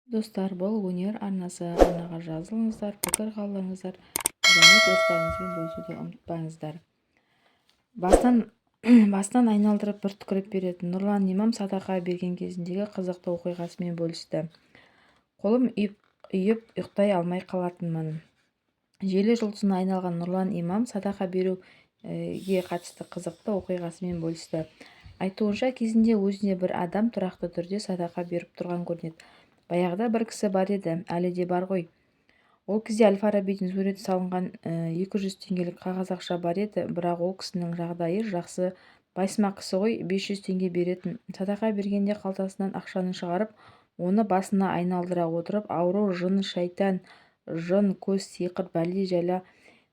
Достар, бұл өнер арнасы. Арнаға жазылыңыздар, пікір қалдырыңыздар және достарыңызбен бөлісуді ұмытпаңыздар. Бастан айналдырып бір түкіріп беретін Нұрлан имам садақа берген кезіндегі қызықты оқиғасымен бөлісті. Қолым үйіп ұйықтай алмай қалатынмын. Желі жұлдызына айналған Нұрлан имам садақа беруге қатысты қызықты оқиғасымен бөлісті. Айтуынша, кезінде өзіне бір адам тұрақты түрде садақа беріп тұрған көрінеді. Баяғыда бір кісі бар еді, әлі де бар ғой. Ол кезде Әл-Фарабидің суреті салынған 200 теңгелік қағаз ақша бар еді, бірақ ол кісінің жағдайы жақсы, байсымақ кісі ғой, 500 теңге беретін. Садақа бергенде қалтасынан ақшаны шығарып, оны басына айналдыра отырып, ауру, жын, шайтан, жын, көз, сиқыр, бәле, жәла,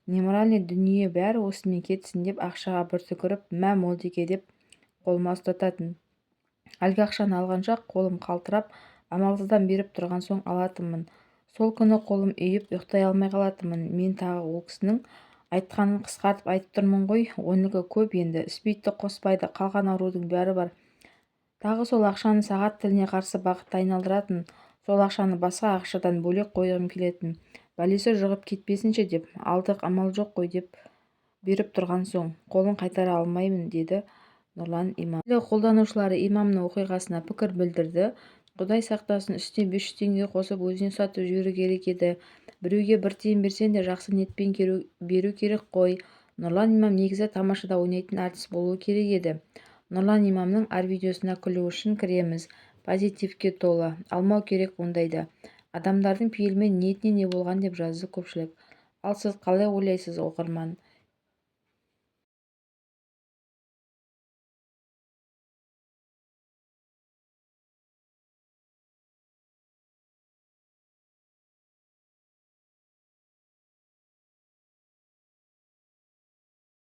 немрале дүние бәрі осымен кетсін деп ақшаға бір түкіріп, мә молдеке деп қолыма ұстататын. Әлгі ақшаны алғанша қолым қалтырап, амалсыздан беріп тұрған соң алатынмын. Сол күні қолым үйіп ұйықтай алмай қалатынмын. Мен тағы ол кісінің айтқанын қысқартып айтып тұрмын ғой, оныкі көп енді, іспейтті қоспайды, қалған аурудың бәрі бар. Тағы сол ақшаны сағат тіліне қарсы бағытта айналдыратын, сол ақшаны басқа ақшадан бөлек қойғым келетін. Бәлесі жұғып кетпесінші деп, алдық амал жоқ қой деп беріп тұрған соң, қолын қайтара алмаймын, деді Нұрлан имам. Қолданушылары имамның оқиғасына пікір білдірді. Құдай сақтасын, үстіне 500 теңге қосып өзіне ұстатып жіберу керек еді. Біреуге бір тиын берсең де жақсы ниетпен беру керек қой. Нұрлан имам негізі тамашада ойнайтын әртіс болуы керек еді. Нұрлан имамның әр видеосына күлу үшін кіреміз. Позитивке толы. Алмау керек ондайды. Адамдардың пейілмен ниетіне не болған деп жазды көпшілік. Ал сіз қалай ойлайсыз, оқырман?